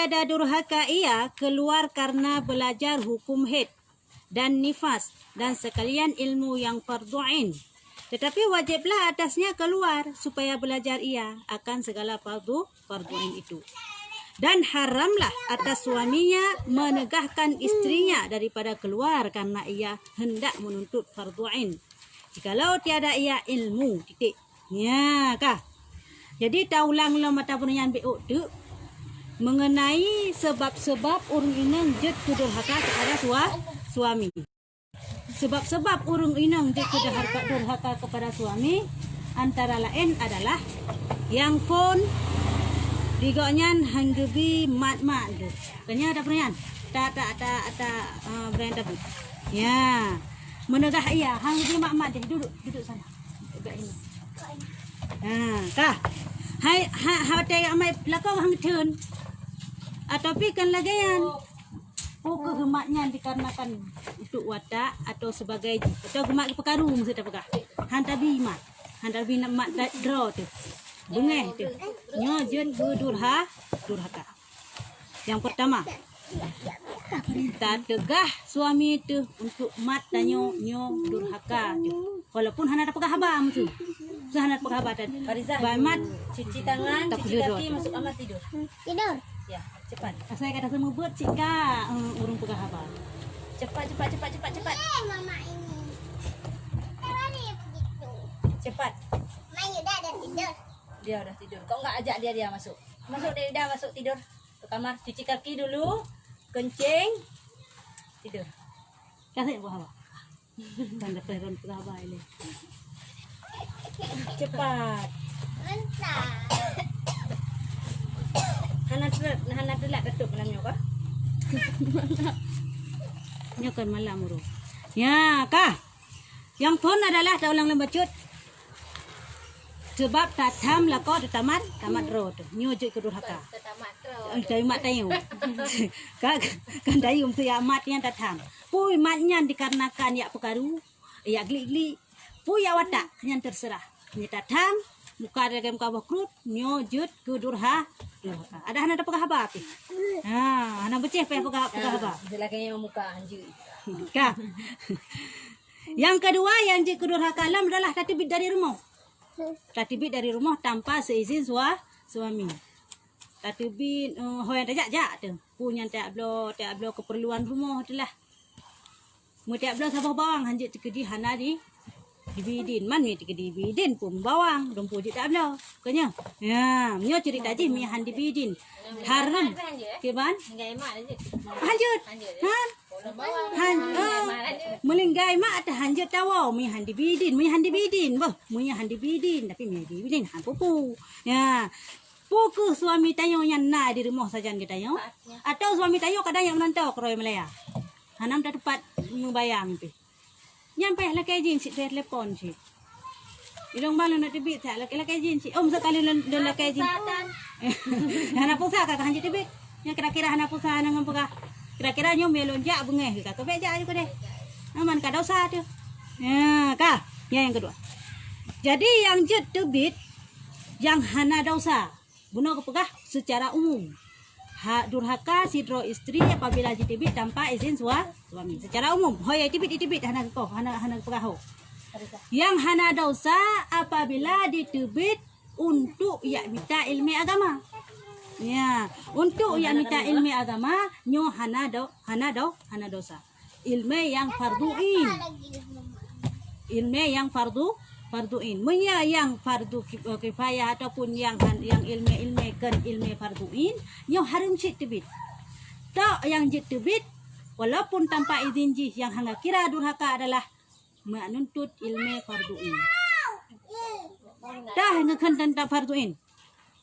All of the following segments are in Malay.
tiada durhaka ia keluar karena belajar hukum haid dan nifas dan sekalian ilmu yang fardu ain. Tetapi wajiblah atasnya keluar supaya belajar ia akan segala fardu ain itu. Dan haramlah atas suaminya menegahkan istrinya daripada keluar karena ia hendak menuntut fardu ain. Jikalau tiada ia ilmu, titik. Ya kah? Jadi taulang lo mata punyan BO tu mengenai sebab-sebab urung inang jet durhaka kepada suami. Sebab-sebab urung inang jet durhaka kepada suami antara lain adalah yang phone digonyan hanggebi mat-mat tu. Kanya ada pertanyaan? Tak berani tahu. Ya. Menegah ia hanggebi mat-mat dia duduk sana. Dekat ini. Kah? Hai tengok mai belakang hang turn. Ataupun kan lagayan. Kehematnya dikarenakan untuk watak atau sebagai atau gemak pekaru mesti tak pekah. Hantabi mat draw tu. Bengeh tu. Nyo jen durhaka. Yang pertama, tak tegah suami itu untuk mat tanyo nyo durhaka tu. Walaupun hana ada pekah habam tu. Hana ada pekah habam. Fariza, mat cuci tangan, cuci kaki, masuk kamar tidur. Tidur. Ya, cepat. Saya kata semua buat cika urung pekah habam. Cepat. Mama ini. Kenapa dia begitu? Cepat. Mama udah ada tidur. Dia udah tidur. Kau enggak ajak dia masuk. Dia udah masuk tidur. Ke kamar, cuci kaki dulu. Kencing. Tidur. Kasih pekah habam. Tanda peron pekah habam ini. Cepat. Mentah. Hana telat ketuk malamnya kah? Nyo kan malam urung. Ya kah? Yang pun adalah taulang lembacut. Sebab tatam lako tamat road. Nyo je kedurhaka. Tamat terus. Dari mat tayo. Kan dayu mesti amat yang tatam. Pui matnya dikarenakan ya pekaru, ya gli-gli. Pui ya watak yang terserah. Ni tatam muka ada game kabah krut nyo je kedurhaka. Ada hana pekah haba api. Hana beceh pekah haba. Selakanya muka anjir. Kah? Yang kedua yang je kedurhaka alam adalah tatibit dari rumah. Tatibit dari rumah tanpa seizin suami. Tatibit hoyan tajak tu. Punya tak blo keperluan rumah tu lah. Mu tak blo sabah bawang hanjit tikedi hana di bidin man mi tikedi bidin pun bawang rumpu je tak blo. Kanya. Ya, nyo cerita je mi han di bidin. Haram. Keban? Enggak emak aja. Hanjut. Melinggai mak ada hanjut tawa mi handi bidin bah mi handi bidin tapi mi bidin han pupu ya puku suami tayo yang na di rumah saja kita yo atau suami tayo kadang yang menantau ke Roy Malaya hanam dah tepat membayang pi nyampe lah kejin si telepon si idong balu nak tibit tak lah kejin si sekali lah kejin hana pusa kakak hanjut tibit yang kira-kira hana pusa nang pegah kira-kira nyo melon jak bengeh ka beja aja deh. Aman ka dosa tu. Ya, kah? Ya yang kedua. Jadi yang jet tebit yang hana dosa. Bunuh kepegah secara umum. Durhaka sidro istri apabila ditibit tanpa izin suami. Secara umum. Hoy tibit hana kepegah ho. Yang hana dosa apabila ditibit untuk ya minta ilmu agama. Ya, untuk yang minta ilmu agama nyo hana dosa. Ilmu yang farduin. Ilmu yang farduin. Munya yang fardu kifayah ataupun yang ilmu kan ilmu farduin nyo harum cik tebit. Tak yang jit tebit walaupun tanpa izin jih yang hangga kira durhaka adalah menuntut ilmu farduin. Dah ngakan tentang farduin.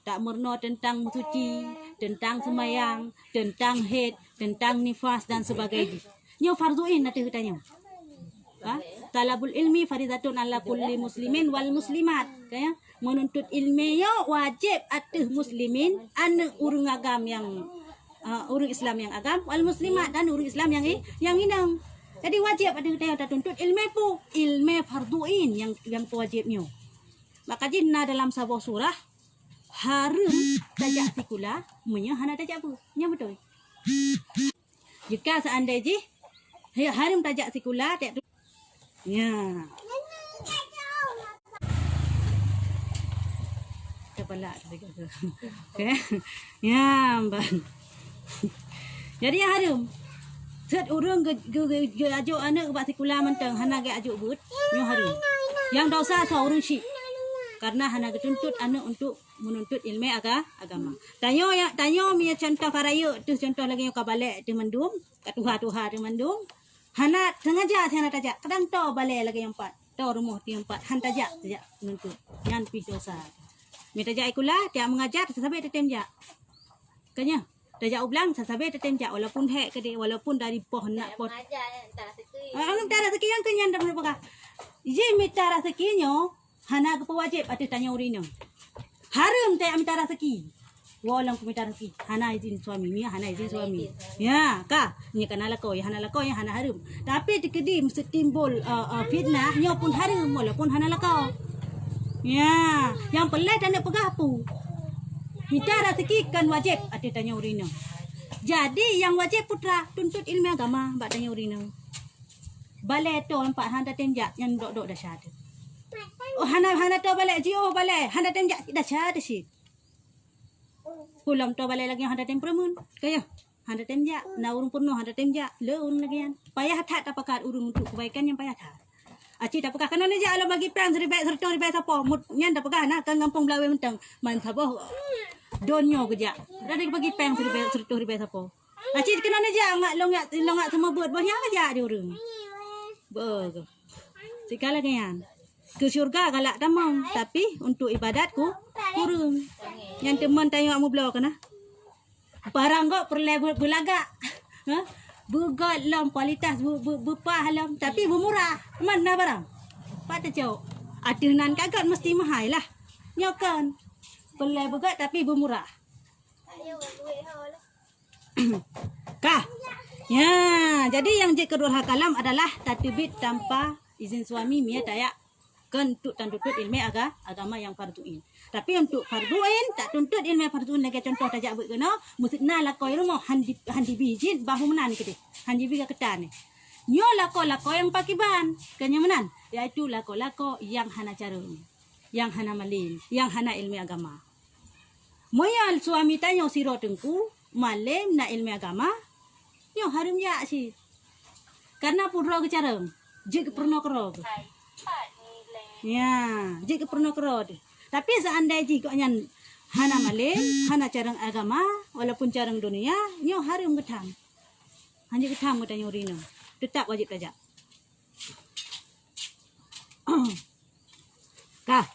Tak murno tentang suci, tentang semayang, tentang haid, tentang nifas dan sebagainya. Nyo farduin nanti katanya. Talabul ilmi faridatun ala kulli muslimin wal muslimat. Kaya menuntut ilmu yo wajib atas muslimin anu urang agam yang urang Islam yang agam wal muslimat dan urang Islam yang inang. Jadi wajib ada kita tuntut ilmu farduin yang wajibnya. Maka jinna dalam sebuah surah harum tajak sikula, munya hana tajak bu. Nya betul. Jika seandainya harum tajak sikula, tak tu. Ya. Kepala tu. Okey. Ya, ban. Jadi yang harum. Set urang ge ajuk anak ke sikula mentang hana ge ajuk but, nya harum. Yang dosa seorang syik. Karena hana ketuntut anak untuk menuntut ilmu agama. Tanyo mi contoh karaya tu contoh lagi yang kabalik tu mendum, katuha-tuha tu mendum. Hana sengaja hana tajak. Kadang to balik lagi yang empat. To rumah tu yang empat. Han tajak menuntut. Yang pi dosa. Mi tajak ikula dia mengajar sampai tetem jak. Kanya tajak ublang sampai tetem jak walaupun hek ke dia walaupun dari pohon nak pot. Ajar tak rezeki. Ang tara rezeki yang kenyan dah berapa? Je mi tara rezekinya hana ke pewajib ada tanya urina. Haram tak minta rezeki. Walang minta rezeki. Hana izin suami ni, hana izin suami. Ya, ka. Ni kana lako, ya hana lako, ya hana haram. Tapi dikedi mesti timbul fitnah, nya pun haram walaupun hana lako. Ya, yang pelat tak nak pegah pu. Minta rezeki kan wajib ada tanya urina. Jadi yang wajib putra tuntut ilmu agama, bak tanya urina. Balai tu nampak handa tenjak yang dok-dok dah syahadat. Oh hana tu balik jio balik handa tenjak dah syahadat sih. Pulang tu balik lagi handa tem permun. Kaya handa tenjak na urung penuh handa tenjak le urung lagi kan. Payah tak pakat urung untuk kebaikan yang payah tak. Aci tak pakat kena aja Allah bagi perang seribai serta ribai siapa. Mut nyan tak pakat nak kan kampung Belawe mentang. Man sabah donyo kerja. Dah bagi perang seribai serta ribai siapa. Aci kena aja ngak longat semua buat banyak aja dia urung. Ber. Sekala kan. Ke syurga galak tamang, tapi untuk ibadatku kurang. Yang teman tanya kamu belau kena. Barang kok perlu berlagak. Ha? Begat lam kualitas berpah lam tapi bermurah. Mana barang? Patut jauh. Adunan kagak mesti mahal lah. Nyokan. Perlu begat tapi bermurah. Kah? Ya, jadi yang kedua kalam adalah tatbik tanpa izin suami mia tayak kan untuk tuntut ilmu agama yang farduin. Tapi untuk farduin tak tuntut ilmu farduin lagi contoh tajak buat kena musna lakoi rumah handi bijin bahu menan ke handi biga ketan ni. Nyo lako yang pakiban kanya menan iaitu lako yang hana cara yang hana malin, yang hana ilmu agama. Moya suami tanya siro tengku malim na ilmu agama. Nyo harum ya sih. Karena pura ke cara jik pernah kero. Ya, jika pernah kerod. Tapi seandainya jika nyan hana malin, hana carang agama, walaupun carang dunia, nyo harum ketam. Hanya ketam katanya urina. Tetap wajib tajak. Kah?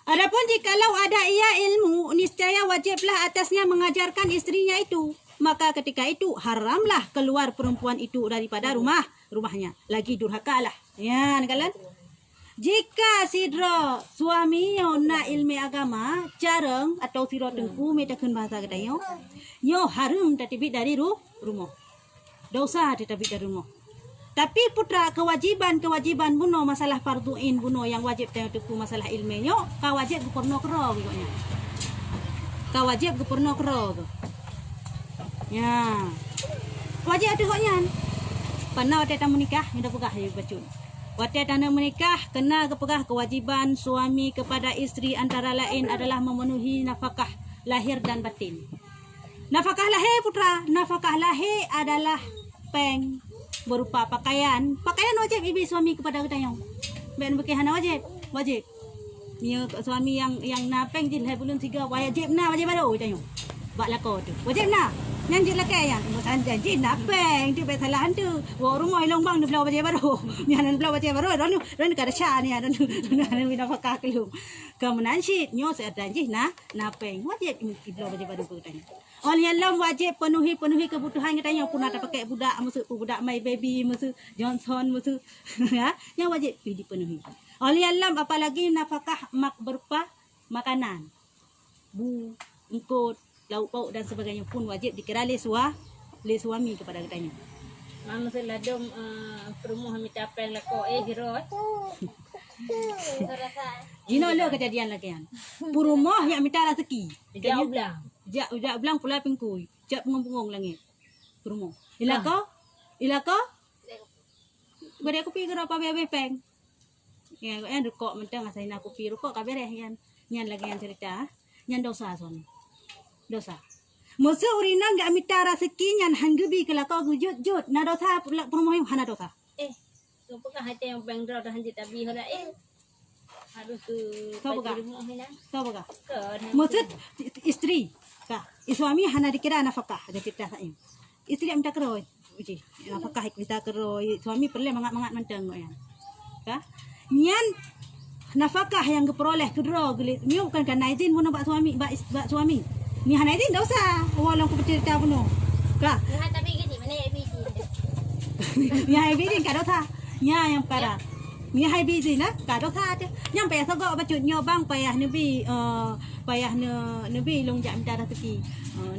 Adapun jikalau ada ia ilmu, niscaya wajiblah atasnya mengajarkan istrinya itu. Maka ketika itu haramlah keluar perempuan itu daripada rumahnya. Lagi durhaka lah. Ya, kalian. Jika sidro suaminya nak ilmu agama, jarang atau sidro tengku metakun bahasa katanya, nyo harum tatibit dari rumah. Dosa tatibit dari rumah. Tapi putra kewajiban buno masalah farduin buno yang wajib tengku masalah ilmunya, kawajib gupurno kero gitunya. Kawajib gupurno kero. Ya. Wajib ada koknya. Pernah waktu kita menikah, kita pegah ya bacun. Waktu kita menikah, kena kepegah kewajiban suami kepada isteri antara lain adalah memenuhi nafkah lahir dan batin. Nafkah lahir putra, nafkah lahir adalah peng berupa pakaian. Pakaian wajib ibu suami kepada kita yang. Ben bekihana wajib. Ni suami yang napeng jin hai bulun 3 wajib baru tanya. Bak lako tu. Wajib na. Nyanjit lah kaya yang macam janji napeng tu besalah tu. Wa rumah ilong bang tu belau baca baru. Ni hanan belau baca baru. Ron kada sya ni hanan mina pakak lu. Kemudian syit nyo saya janji napeng wajib belau baca baru ku tanya. Oleh Allah wajib penuhi kebutuhan kita yang pun ada pakai budak masuk budak my baby masuk Johnson masuk ya yang wajib dipenuhi. Oleh Allah apalagi nafkah berupa makanan. Bu, engkut lauk pauk dan sebagainya pun wajib dikira oleh suami kepada katanya. Mama seladom perumah minta apa yang lako hiro. Jino lo kejadian lagi kan. Purumah yang minta rezeki. Dia ulang. Jak bilang pula pengkui. Jak pengong langit. Purumah. Ilaka? Bade aku pi kerapa be peng. Ya, kan rukok mentang asain aku pi rukok ka bereh kan. Nyan lagi yang cerita. Nyan dosa suami. Dosa. Musuh urina enggak minta rezeki nyan hanggebi kelaka gujut-jut. Na dosa purumah yang hana dosa. Kau hati yang bengdra dah hanjit tapi hala harus tu Tahu bagi tak? rumah hina. Tahu ka? Kan. Maksud isteri ka. Suami hana dikira nafkah ada cerita saya. Isteri minta keroi. Uji, nafkah kita keroi. Suami perlu mangat-mangat mentang ya. Ka? Nyan nafkah yang diperoleh kedua gelit. Ni bukan kan izin mun bak suami, bak suami. Ni hana izin dak usah. Walau aku cerita penuh. Ka? Nah, tapi gini mana ya biji? Ya izin ka dosa. Nya yang perkara. Ni hai bi gì đó cả đó tha chứ nhưng bây giờ gọi ba chuyện nhau bang bây giờ nabi long jam darah teki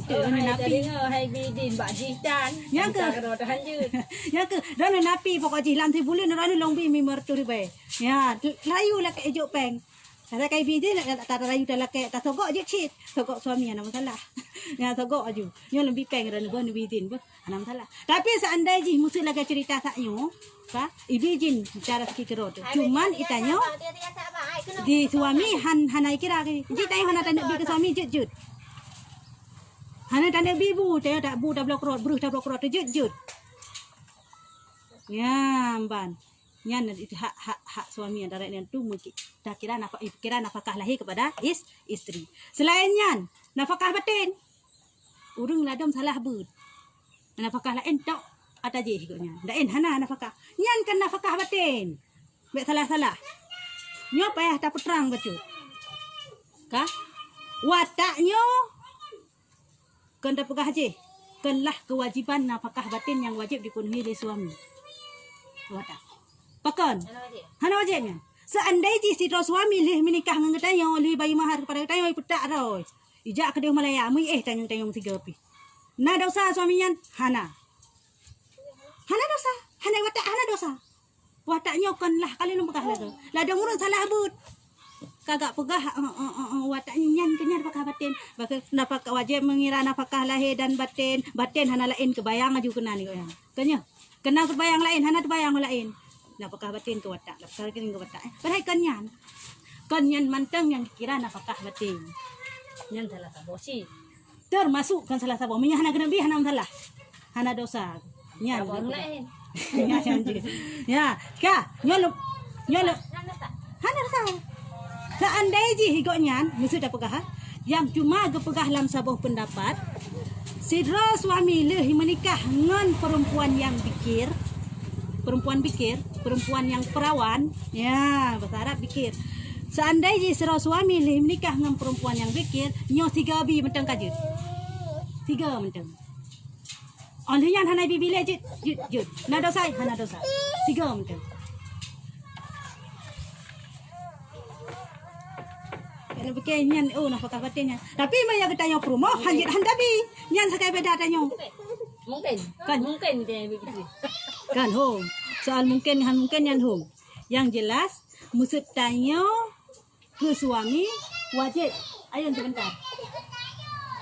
tu Hai nabi tadi hai bidin bak jitan. Ya ke? Kalau dah hanjut. ya ke dan nabi pokok jilam si bulan orang long bi mi mertu ribe ya layu lah ke ejuk peng kata kai bi dia tak layu dah ke tak sogok je cit sogok suami ana masalah ya sogok aju nyo lebih peng dan bon bidin bu ana masalah tapi seandainya musuh lagi cerita saknyo ka ibijin cara siki kerot cuman itanyo di suami hanai kira ke ji tayo hana tanda bi ke suami jut hana tanda bi bu tayo tak bu dah blok rot bruh dah blok rot jut ya ban nyan itu hak suami antara yang tu mungkin tak kira nafkah lahir kepada isteri selain nyan nafkah batin urang ladom salah bud nafkah lain tak ada je higupnya dain hana nafkah nyan kan nafkah batin mek salah nyo payah tak peterang betul ka wataknyo kan tak pegah je kanlah kewajiban nafkah batin yang wajib dipenuhi oleh suami watak pakan hana wajibnya seandainya si suami leh menikah dengan tayo leh bayi mahar kepada tayo petak roy ijak ke dia Malaya mui tanyong tiga pi na dosa suaminya hana dosa hana dosa wataknya kanlah kali lu pegah lado lado urut salah abut kagak pegah wataknya nyan kenyan pakah batin bakal nafkah wajib mengira nafkah lahir dan batin hana lain kebayang aju kena ni kanya kena kebayang lain hana kebayang lain nafkah batin ke watak nafkah batin ke watak padahal kanyan mantang yang dikira nafkah batin Yang salah sabosi. termasuk kan salah sabo hana kena bi hana salah hana dosa nyan Abang lain. ya ka nyolo hana dosa seandainya higoknya musuh dah pegah yang cuma gepegah dalam sebuah pendapat sidra suami leh menikah dengan perempuan yang bikir perempuan yang perawan ya bahasa Arab bikir seandainya sidra suami leh menikah dengan perempuan yang bikir nyo 3 bi mentang kajut 3 mentang oleh yang hana bi bila jut na dosa hana dosa 3 mentang kena fikir nyan nafkah batinnya tapi maya kita yang promo hanjit handabi nyan sakai beda tanyo Mungkin. Kan? Mungkin dia begitu. kan home soal mungkin nyan home yang jelas musut tanyo ke suami wajib ayo sebentar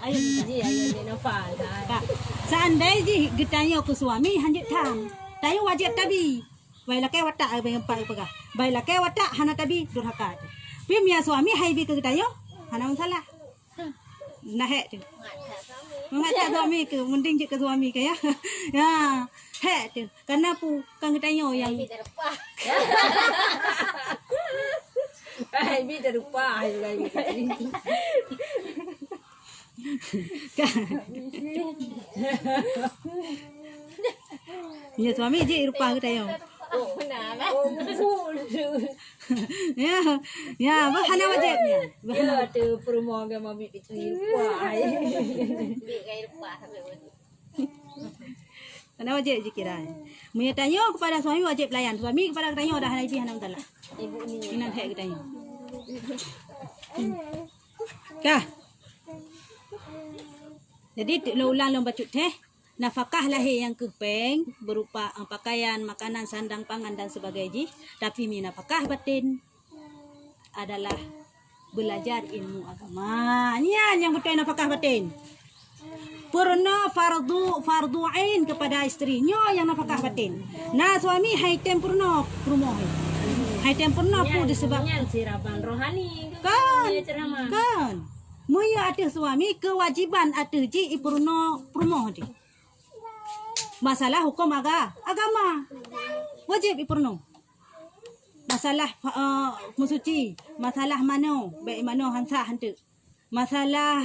ayo Jadi ayah dia nafal kan. kak seandainya getanyo ke suami hanjit tam tayo wajib tabi baiklah ke watak apa pegah baiklah ke watak hana tabi durhaka pi mia suami hai bi ke getanyo hana masalah nah tu mengajak suami ke mending je ke suami ke ya ya tu karena pu kan getanyo yang Tapi terlepas. Hai bi terlupa hai lagi. ya suami je rupa getanyo Oh, benar lah. Oh, betul. ya bah hana wajibnya Ya tu perumahan agama bi itu lupa hai. Bik kaya lepas sampai betul. hana wajib je kira mia tanyo kepada suami wajib layan suami kepada getanyo dah hana bi hana masalah Ibu ni. Inan hek getanyo kah jadi lo ulang lom bacut teh nafkah lahir yang kepeng berupa pakaian, makanan, sandang, pangan dan sebagainya. Tapi mi nafkah batin adalah belajar ilmu agama. Nian yang betul nafkah batin. Purna fardu ain kepada istrinya yang nafkah batin. Nah suami haitem purna rumah. Haitem purna pun disebab Nyan siraban rohani. kan. Dia ceramah. Kan. Moya ada suami kewajiban ada ji purna rumah dia. Masalah hukum agama. Wajib purna. Masalah musuci, masalah mano, baik mano hansa hantu. Masalah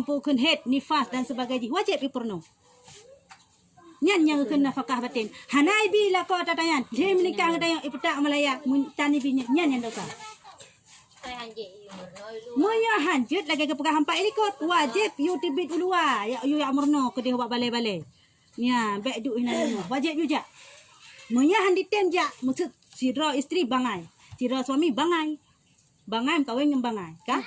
pukun head, nifas dan sebagainya. Wajib purna. Nyan yang kena nafkah batin. Hanai bila kau tatayan, dia menikah dengan yang iputak Malaya, tani binya nyan yang dosa. Saya hanjit Moya hanjut lagi ke pegah hampa ikut wajib you tibit ulua ya you ya murno ke dia buat balai-balai. Nya baik duk ina wajib juga. Moya handi tem ja maksud sira isteri bangai. Sira suami bangai. Bangai kawin dengan bangai, ka?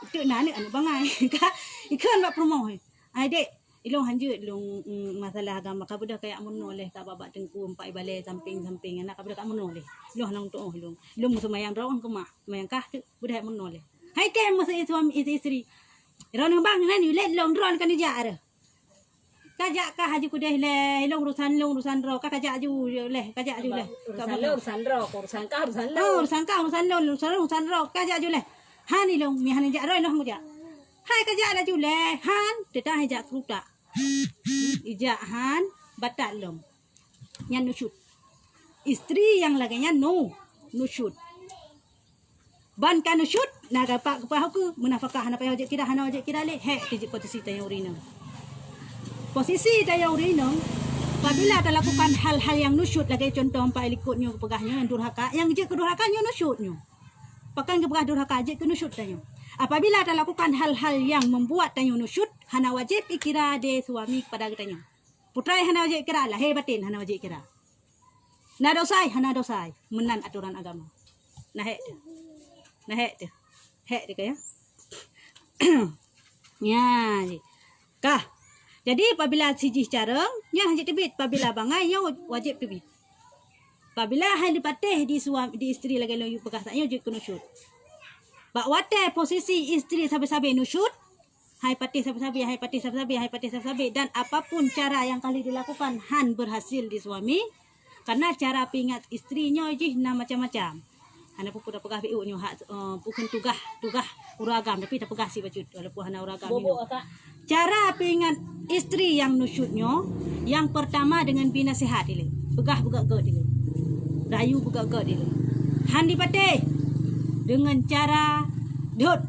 Itu nak anak bangai, ka? Ikan buat promo. Ai dek, ilong hanjut ilong masalah agama ka budak kayak murno leh ka babak tengku empat balai samping-samping anak ka budak murno leh. Ilong nang tu ilong. Ilong semayang rawang ke mak. Semayang kah tu budak murno leh. Hai tem masa suami isteri. Ron bang nan you let long ron kan dia ada. Kajak kah haji kudah leh long urusan ro ka kajak ju leh kajak ju leh. Urusan ro, urusan lo. Urusan ro kajak ju leh. Han ni long mi han jak ro long kajak. Hai kajak la ju leh han tetah hajak kruta. Ijak han batat long. Nyan nusyut. Isteri yang laganya no nusyut. Ban kan nusyut naga pak pa aku menafkah hana payah kira hana wajib kira le he tiji posisi tayang urina. Posisi tayang urina apabila kita lakukan hal-hal yang nusyut lagi contoh empat ikutnya pegahnya yang durhaka yang je kedurhakannya nusyutnya. Pakan ke pegah durhaka je ke nusyut tayang. Apabila kita lakukan hal-hal yang membuat tayang nusyut hana wajib kira de suami kepada kitanya. Putra hana wajib kira lah he batin hana wajib kira. Na dosai hana dosai menan aturan agama. Nah he. Nah he dia kaya. Ya, kah. Jadi apabila siji careng, nya hanya tebit apabila bangai nya wajib tebit. Apabila hang dipatih di suami di isteri lagi layu bekas taknya wajib kena syut. Bak wate posisi isteri sabe-sabe nusyut, hai patih sabe-sabe, hai patih sabe-sabe, hai patih sabe-sabe dan apapun cara yang kali dilakukan han berhasil di suami karena cara pingat istrinya je macam-macam. Hana pun dah pegah BU nyo hak bukan tugah uragam tapi dah pegah si baju walaupun hana uragam ni. Cara pingat isteri yang nusyutnya yang pertama dengan binasihat dia. Pegah buka gad dia. Rayu buka gad dia. Han dipatih dengan cara dot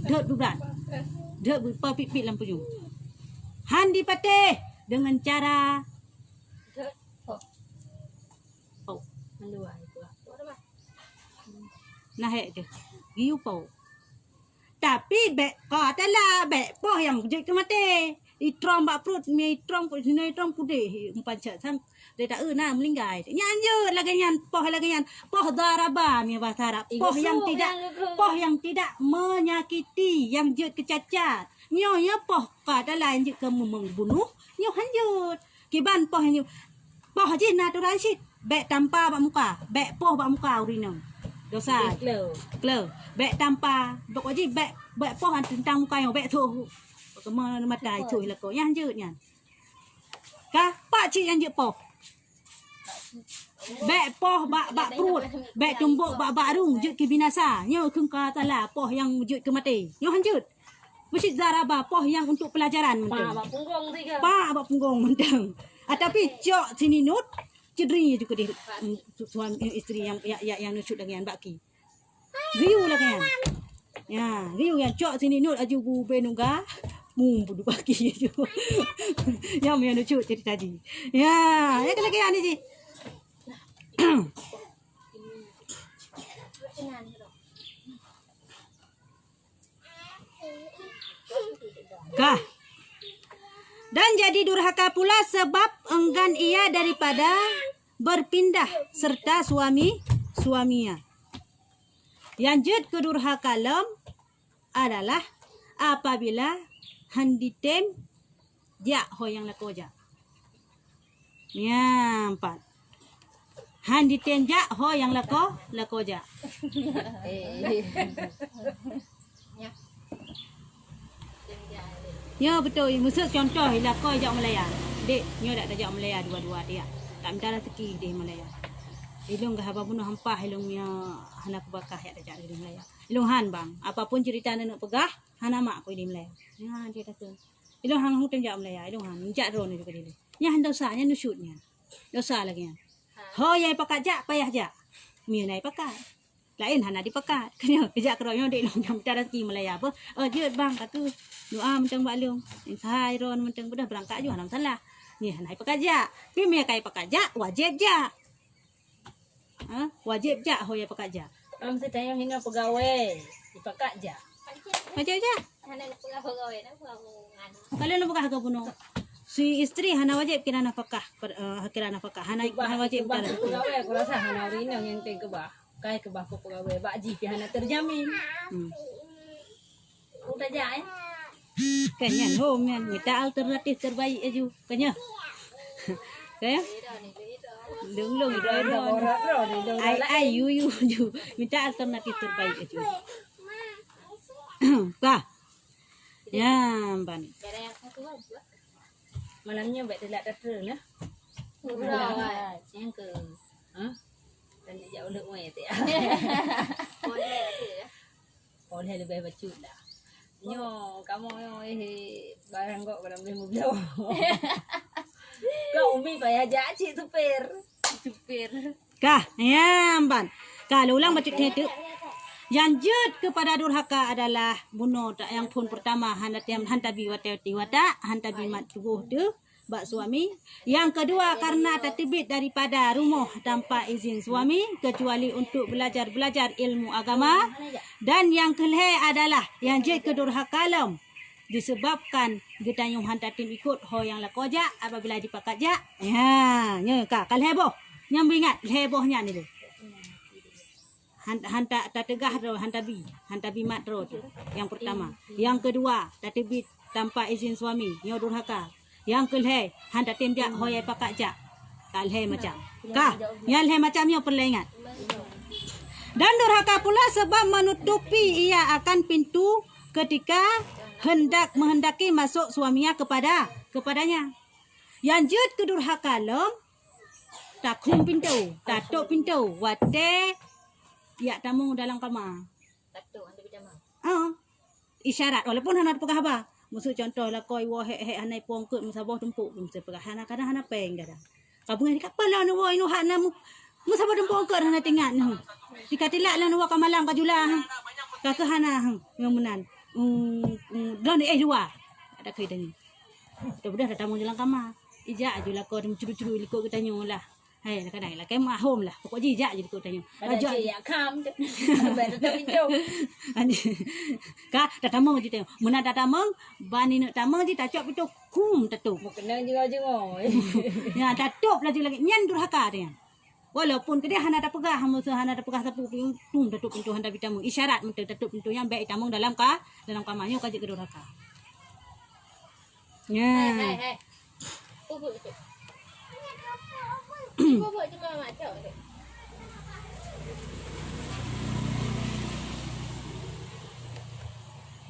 berat. Dot pipit lampu ju. Han dipatih dengan cara nah je giu po tapi be ko tala be po yang je ke mate itrom bak prut mi itrom ko sini itrom kude empat cak sang de tak na melinggai nyanyo lagi nyan po daraba mi bahasa Arab po yang tidak menyakiti yang je kecacat nyo ya po ka tala je ke membunuh nyo hanjut kiban po hanyu po je natural shit be tanpa bak muka be po bak muka urina dosa kleu bek tanpa dok aji bek poh tentang muka yang bek tu kema matai cuy lako yang je nya ka pak cik yang je poh bek poh bak perut bek tumbuk bak arung je ke binasa nyo keng ka tala poh yang je ke mati nyo hanjut mesti zaraba poh yang untuk pelajaran mentang pak bak punggung mentang tapi cok sini nut cedri juga di suami isteri yang nusyut dengan baki. Riu lah kan. Ya, riu yang cok sini nut aju bu benungga mumpu du baki tu. Yang yang nusyut jadi tadi. Ya, ya lagi ani ji. Kah. Dan jadi durhaka pula sebab enggan ia daripada berpindah serta suaminya. Yang jud kedurhaka lem adalah apabila handitem ja ho yang lako ja. Ya, 4. Han diten ja ho yang lako ja. Ya betul, maksud contoh lako ja Malaya. Dek, nyo dak ja Malaya dua-dua dia. Tak minta rezeki dia Malaya. Ilung gah apa bunuh hampah ilung nya hana kebakah ya dak di Malaya. Ilung han bang, apapun cerita nak pegah, hana mak ko di Malaya. Ya dia kata. Ilung hang hutan ja Malaya, ilung han jak ron juga dia. Nya han dosa nya nusutnya. Dosa lagi nya. Ho yai pakat ja payah ja. Mia nai pakat. Lain hana dipakat. Kena kejak keroyo dek long jam cara rezeki Malaya apa. Jeut bang kata doa mentang bak leung. Sai ron mentang bedah berangkat ju hana salah. Ni hana pakat ja. Pi mia kai pakat ja wajib ja. Wajib ja ho yai pakat ja. Mesti tanya hingga pegawai dipakat je. Wajib ja. Hana nak pegawai nak pengan. Kalau nak pakat ke puno. Si isteri hana wajib kira nafkah kira nafkah hana wajib bah kira. pegawai aku rasa hana rina yang ke bah. Kai ke bah pegawai bak ji pi hana terjamin. Udah ja Kanyan ho men minta alternatif terbaik aju kanya. Kaya lung ai you minta alternatif terbaik aju. Kah? Ya, ban. Ada yang satu aja. Malamnya baik telak kata nah. Yang ke dan dia udah uai tu ya. Boleh lebih bacut dah. Nyo kamu barang kok dalam mobil. Kau umi payah jadi supir. Kah? Ya, ban. Kalau ulang bacut itu Yanjut kepada durhaka adalah bunuh tak yang pun pertama hantabi wata hantabi mat tubuh tu bak suami. Yang kedua karena tertibit daripada rumah tanpa izin suami kecuali untuk belajar ilmu agama. Dan yang kelih adalah yang jid kedurhaka lam disebabkan getanyung hantatin ikut ho yang lakoja apabila dipakat ja. Ya, nya ka kal heboh. Nyam ingat hebohnya ni tu. Hanta tak tegah ro hantabi mat ro tu yang pertama. Yang kedua tertibit tanpa izin suami nyo durhaka. Yang kelih hanta tindak hoyai pakat ja kalhe macam kah yang leh macam nyo perlu ingat. Dan durhaka pula sebab menutupi ia akan pintu ketika menghendaki masuk suaminya kepadanya. Yang jut kedurhaka lom takum pintu tatuk pintu wate ya tamu dalam kamar. Tato anda pijama. Isyarat walaupun hana pegah ba. Maksud contoh lah koi wo he hanai pongkut musabah tumpuk mesti pegah hana kadang hana peng kadang. Kabung ni kapal lah nu wo inu hak na musabah tumpuk ke hana tingat nu. Dikatilak lah nu wa kamalang kajula. Ka hana yang menan. Dan dua. Ada kai tanya. Dah tamu dalam kamar. Ija ajulah kau curu-curu likut ke tanya lah. Hai lah kadang lah kemah home lah. Pokok jijak je kau tanya. Ajak ya kam. Baru tak pintu. Ka datamang je tanya. Mena datamang bani nak tamang je tak cop pintu kum tutup. Kena jengau-jengau. Ya tutup lagi nyan durhaka dia. Walaupun dia hana ada pegah hana ada pegah sapu tum tutup pintu handa bitamang. Isyarat menteu tutup pintu yang baik tamang dalam kamarnya kaje durhaka. Ya. Hai. Bubuk tu. Bubuk cuma macam tu.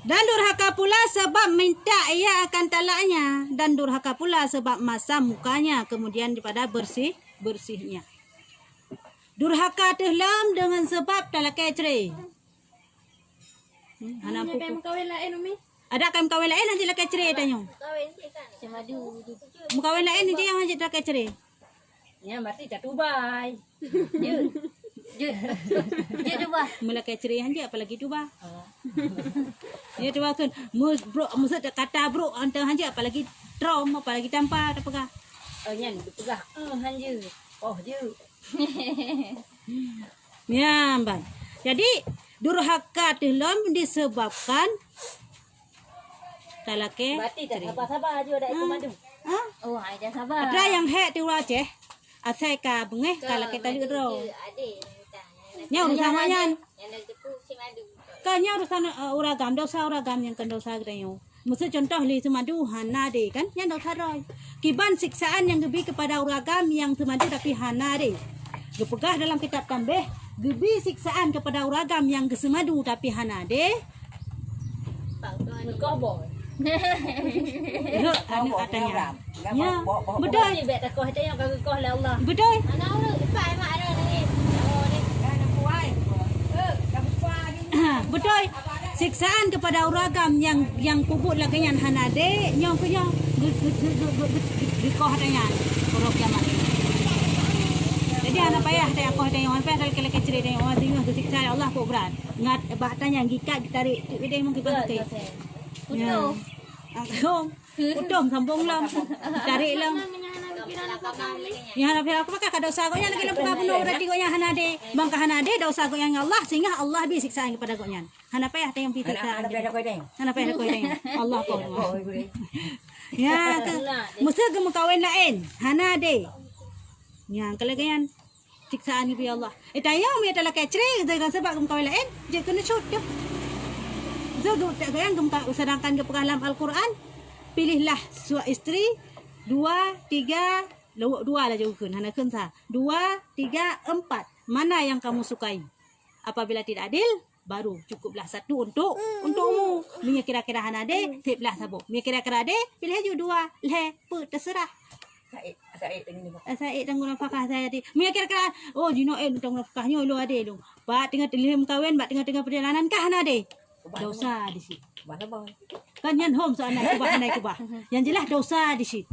Dan durhaka pula sebab minta ia akan talaknya. Dan durhaka pula sebab masam mukanya kemudian daripada bersihnya. Durhaka tehlam dengan sebab talak kecre. Hana pupu. Kawin lain umi. Ada kan kawin lain nanti laki cerai tanya. Kawin sih kan. Cuma du. Kawin lain nanti yang hanya laki cerai. Ya berarti tak Dubai. Je Dubai. Mula laki cerai hanya apalagi Dubai. Ya Dubai kan bro maksud kata bro antara hanya apalagi trom apalagi tanpa apa kah? Nyan pegah. Hanya. Oh je. Ya, baik. Jadi durhaka tehlam disebabkan talake. Berarti tak sabar-sabar je ada komando. Oh, ada sabar. Ada yang hek tu aje. Asai ka bengeh talake tali ro. Adik. Nya urusan manyan. Yang nak tepuk si madu. Kanya urusan uragam dosa uragam yang dosa gedayo. Maksud contoh li semadu hana de kan yang dosa roy. Kiban siksaan yang gebi kepada uragam yang semadu tapi hana de. Gepegah dalam kitab tambah gebi siksaan kepada uragam yang gesemadu tapi hana de. Mekah boy. Anu katanya. Ya, betul. Ni bet takoh tayang kau lah Allah. Betul. Anak orang lepas mak ada ni. Oh ni. Betul. Siksaan kepada uragam yang kubut laganyan hanade nyong punya dikoh dengan urang kiamat. Jadi anak payah tayang koh tayang orang payah kalau kecil tayang orang tengok siksa Allah kok berat. Ngat batanya gikat ditarik dia mungkin pakai. Utuh. Utum sambung lam. Tarik lam. Ya Nabi aku pakai dosa kau yang lagi lemah penuh berarti kau yang hanade. Bangka hanade dosa kau yang Allah sehingga Allah bi siksaan kepada kau yang. Hana payah tayang pita. Hana payah kau tayang. Allah kau. Ya, mesti kamu kawin lain. Hanade. Ya, kalau kalian siksaan bi Allah. Tayang mi adalah kecre dengan sebab kamu kawin lain, jadi kena shoot dah. So, kalian kamu sedangkan ke dalam Al-Quran, pilihlah isteri 2, 3 dua lah jauhkan, hana kensa 2, 3, 4 mana yang kamu sukai. Apabila tidak adil, baru cukuplah satu untukmu. Punya kira-kira hana de, tiplah sabuk. Punya kira-kira de, pilih je 2, leh, terserah. Saya tanggung nafkah saya di. Punya kira-kira, oh jino tanggung nafkahnya lu ade lu. Ba tengah telihim kawin, ba tengah perjalanan kah hana de. Dosa di situ. Kan yan home soal naik kubah naik kubah. Yang jelas dosa di situ.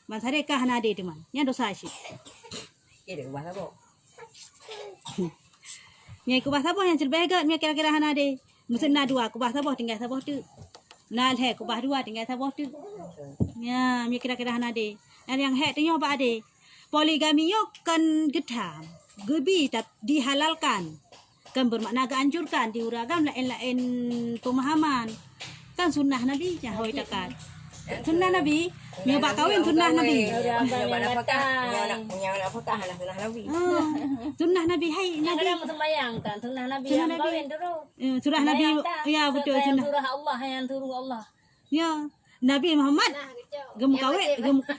Man sare kah hana de teman. Yang dosa di situ. Nyai kubah sabah yang cerbegat mi kira-kira hana de. Musim na 2 kubah sabah tinggal sabah tu. Nal he kubah 2 tinggal sabah tu. Ya, mi kira-kira hana de. Dan yang he tengok apa ade. Poligami yo kan gedam. Gebi tak dihalalkan. Kan bermakna anjurkan di uragam lain-lain pemahaman. Kan sunnah Nabi nya hoi takat. Sunnah Nabi, nyoba kawin sunnah Nabi. Sunnah Nabi hai Nabi. Ada sembahyang kan sunnah Nabi yang kawin dulu. Surah Nabi ya betul sunnah. Surah Allah yang turun Allah. Ya, Nabi Muhammad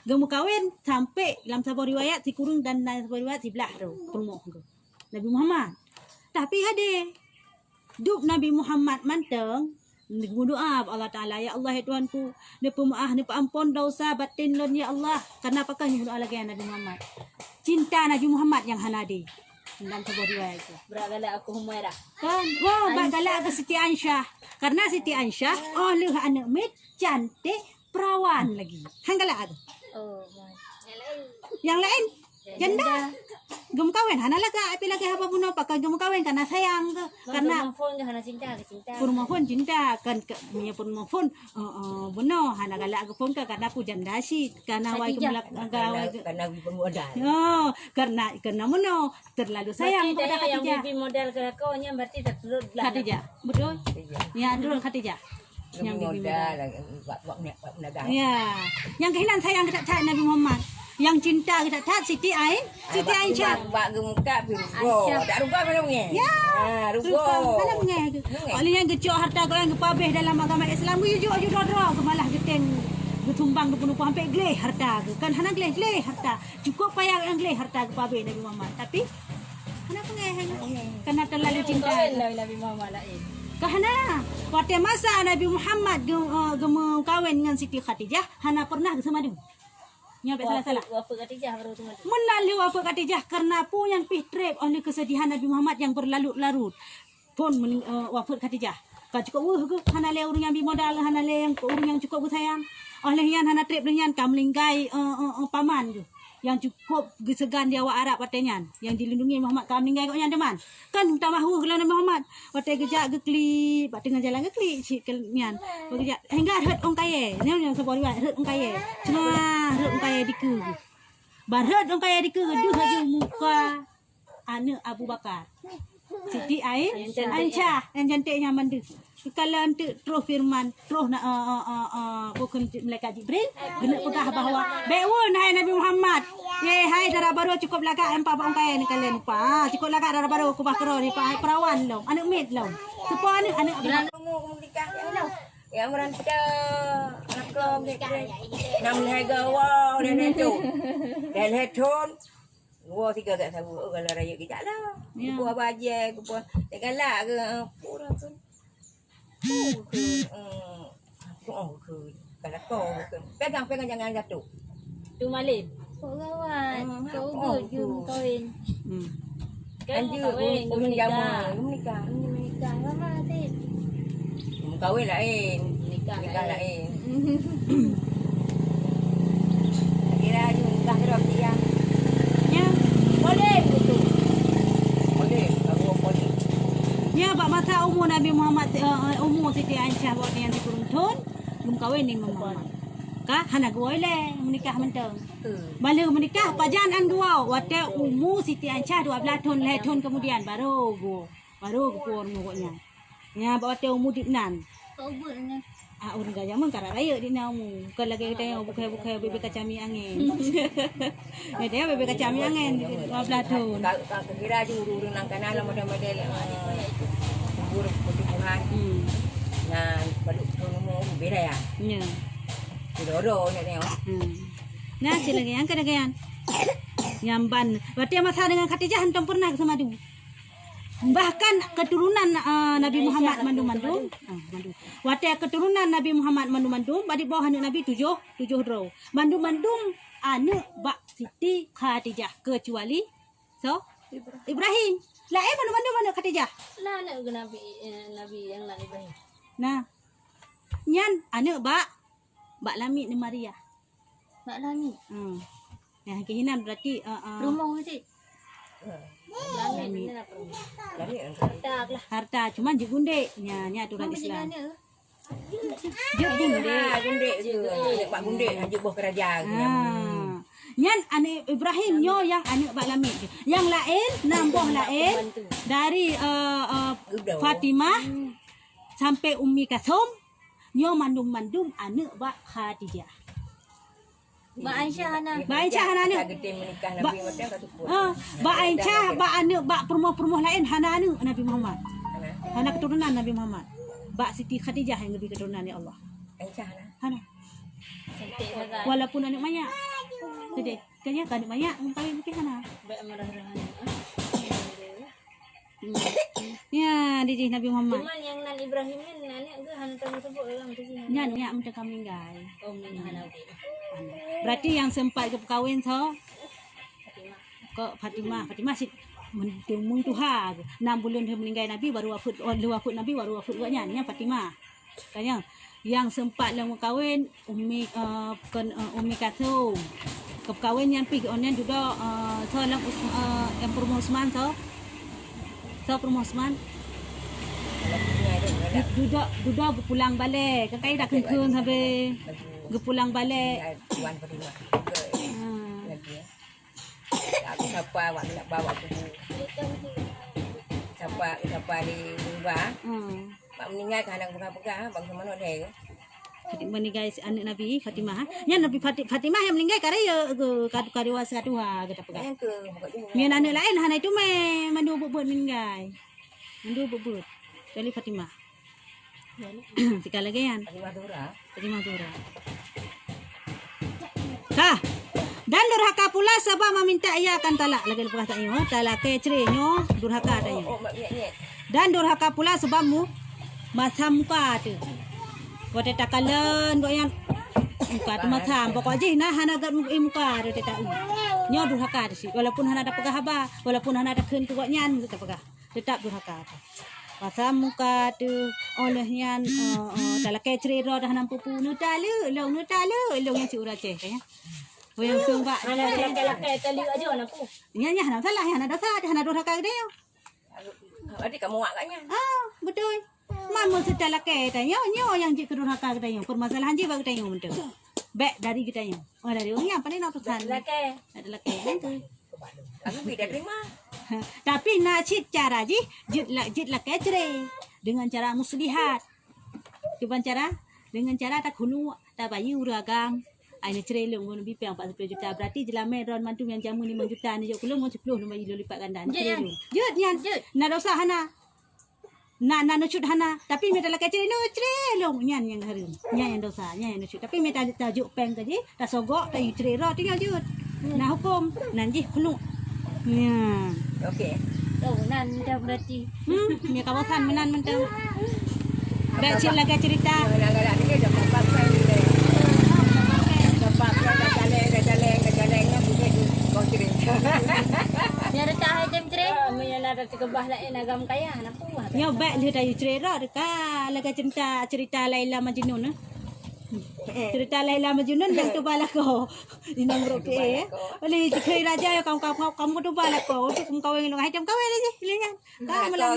gemu kawin sampai dalam sebuah riwayat si kurung dan dalam sebuah riwayat si belah tu permoh tu. Nabi Muhammad. Tapi ada duk Nabi Muhammad manteng berdoa Allah Taala, ya Allah ya Tuhanku, ni pemaaf ni ampun dosa batin lon ya Allah. Kenapa kan doa lagi Nabi Muhammad? Cinta Nabi Muhammad yang hanadi. Dalam sebuah riwayat itu. Beragala aku Humairah. Kan? Wah, bagala ke Siti Aisyah. Karena Siti Aisyah oleh anak mit cantik perawan lagi. Hanggala ada. Oh, Yang lain janda. Gem kawin hanalah ka api lagi apa pun apa kan gem kawin karena sayang ke karena phone hana cinta ke cinta. Purmafon cinta kan punya purmafon benar hana galak ke phone ka karena pu janda sih karena wai kemelak gawai karena pemodal. oh karena mono terlalu sayang Berarti kepada yang Khadijah. bibi model ke kau nya berarti terturut belah. Khadijah betul ya dulu Khadijah yang bibi modal modal dagang. ya yang kehilangan sayang kita Nabi Muhammad yang cinta kita Siti Aisyah. Bak gemuka rugo. Tak rugo mana punya? Ya. Rugo. Mana punya? Oleh yang gecok harta kau yang kepabeh dalam agama Islam you dodro ke malah geteng getumbang 20 sampai gleh harta ke. Kan hana gleh harta. Cukup payah yang gleh harta kepabeh Nabi Muhammad. Tapi hana punya karena terlalu cinta. Nabi Muhammad lain. Kahana waktu masa Nabi Muhammad gemu kawin dengan Siti Khadijah hana pernah semadu. Nyampe salah-salah. Wafat Khadijah baru tu. Melalui wafat Khadijah karena pun yang pitrep oleh kesedihan Nabi Muhammad yang berlarut-larut. Pun wafat Khadijah. Kan cukup ke hana le urang yang bimodal hana le yang urang yang cukup sayang. Oleh yang hana trip dengan kam lingkai paman tu. Yang cukup gesegan dia awak Arab patenya yang dilindungi Muhammad kam lingkai kau yang deman. Kan tamahu kalau Nabi Muhammad. Patai gejak gekli, pat tengah jalan gekli si kelnian. Gejak hingga heret ong kaye. Ni yang sebuah riwayat heret ong kaye. Cuma heret ong kaye diku. Bar heret ong kaye diku duh aja muka anak Abu Bakar. Siti Aisyah yang cantiknya mandu. Kalau nanti terus firman, terus nak bukan malaikat Jibril, kena pegah bahawa beun hai Nabi Muhammad. Ye hai darah baru cukup lagak empat bang kai ni kalian lupa. Cukup lagak darah baru ku bakro ni pak perawan lo. Anak med lo. Supaya anak Nikah yang meran kita anak kom nam harga wow dan itu dan headphone gua tiga tak tahu kalau raya kita lah gua baje gua tegala ke pura tu kalau kau pegang jangan jatuh Tu malin. Kau kawan. Kau jum kawin. Anjir menikah Menikah lama sih. kawin lain Nikah lain kira nikah terus dia nya boleh betul boleh kamu boleh nya bak masa umur Nabi Muhammad umur Siti Aisyah buat yang dikurun belum kahwin ni Muhammad. Kah hana gua le menikah menteng. Bala menikah pajangan gua waktu umur Siti Aisyah 12 tahun tahun kemudian baru pun pokoknya. Nya waktu umur dipnan. Kau buatnya. Urang gaya mun kara raya di namu. Kalau lagi kita bukai bebek kacami angin. Dia bebek kacami angin 12 tahun. Kalau kira urang nang kanan model-model buruk pertumbuhan. Nah, baru umur beda ya. Nya. Doro ni tengok. Nah, silakan kadang-kadang. Nyamban. Berarti masa dengan Khadijah antum pernah sama dia. Bahkan keturunan Nabi Muhammad mandum. Waktu keturunan Nabi Muhammad mandum, badi bawah anak Nabi 7 row. Mandum anak bak Siti Khadijah kecuali Ibrahim. Lah mandum anak Khadijah. Lah anak ke Nabi yang nak Ibrahim. Nah. Nyan anak bak Lamit ni Maria. Mak Lami. Nah, kehinan berarti Rumah sih. Lami ni lah perlu. Tak lah. harta cuman je gundik nya aturan Kau Islam. macam mana? Je gundik. Gundik tu. Pak gundik haji buah kerajaan. Nyan anak Ibrahim nyo yang anak Bak Lamit. Yang lain nambah lain dari Fatimah sampai Ummi Kasum nyo mandum anak Bak Khadijah. Mak Aisyah anak. Bak Aisyah anak. Kita menikah Nabi macam kata pun. Bak Aisyah bak anak bak perempuan lain hana anak Nabi Muhammad. Hana keturunan Nabi Muhammad. Bak Siti Khadijah yang lebih keturunan ya Allah. Aisyah lah. Hana. Cantik sangat. Walaupun anak banyak. Sedih. Kayaknya kan anak banyak kawin mungkin hana. Baik merah-merah. Ya, didi Nabi Muhammad. Cuman yang nan Ibrahim ni anak ke hana tahu sebut orang tu sini. Nyan macam kami guys. Oh ni hana okey. Berarti yang sempat ke perkahwin so kok Fatimah sih mendung Tuhan 6 bulan dia meninggal Nabi baru wafat Nabi baru wafat juga yang Fatimah. Kayaknya yang sempat lang kahwin Ummi Kasum. Ke perkahwin yang pergi online juga so lang yang Perumah Osman so Perumah Osman Duda pulang balik. Kakak dah keun sampai pulang balik. Tuan Fatimah. Lagi. Aku siapa awak nak bawa kubu. Siapa di rumah. Mak meninggal kan anak pegang-pegang bangsa mana dia. Meninggal anak Nabi Fatimah. Yang Nabi Fatimah yang meninggal karya kadu-kadu kata pegang. Yang ke Mian anak lain hana itu mandu bubut meninggal. Mandu bubut. Kali Fatimah. Sekali lagi kan. Fatimah Dura. Kah. Dan durhaka pula sebab meminta ia akan talak lagi lepas tak nyo talak kecerinyo durhaka ada nyo. Dan durhaka pula sebabmu masam muka tu. Kau tak kalen kau yang muka tu masam pokok je nah hana gat muka tu tak. Nyo durhaka tu sih walaupun hana ada pegah haba walaupun hana ada keun tu kau nyan tetap pegah tetap durhaka tu. Masam muka tu olehnya talak keceriro dah nampu nu talu long yang si urace kayaknya. Yang sumba Ada laki-laki tali aja anakku. nya hana salah hana dosa hana durhaka dia. Adik kamu awak katnya. Betul. Mama setelah kita nyo yang jik durhaka kita nyo permasalahan je bagi kita nyo betul. Baik dari kita nyo. Oh dari orang apa ni nak pesan? Laki. Ada laki kan tu. Aku tidak terima. Tapi nak cik cara je, jitlah kecere dengan cara muslihat. Cuba cara dengan cara tak hulu tak bayu ragang. Aina cerelong mun bipang 40 juta berarti jelame ron mantu yang jamu 5 juta ni jok kulung 10 nombor lipat ganda. Jut nyan. Nak dosa hana. Nak nucut hana tapi me dalam kecere no cerelong nyan yang harum. Nyan yang dosa, nyan yang nucut. Tapi me tak tajuk peng ke je, tak sogok tak cerero tinggal jut. Nah hukum nanti kulung. Ya. Okey. Oh, nan dah berarti. Ni kawasan menan mentang. Dak cik lagi cerita. Kadang-kadang ni dah bapak kan ni. Bapak kan dah jalan bunyi kau cerita. Ni ada tak jam cerai? Menyana ada kebah lain agam kaya nak puas. Nya baik dia tayu cerita dekat lagi cerita Laila Majnun. Cerita Laila Majnun baik tu bala ko. Di nombor ke. Oli kai raja ya kamu tu bala ko. Tu kau yang hai jam kau ni lihat. Ka melang.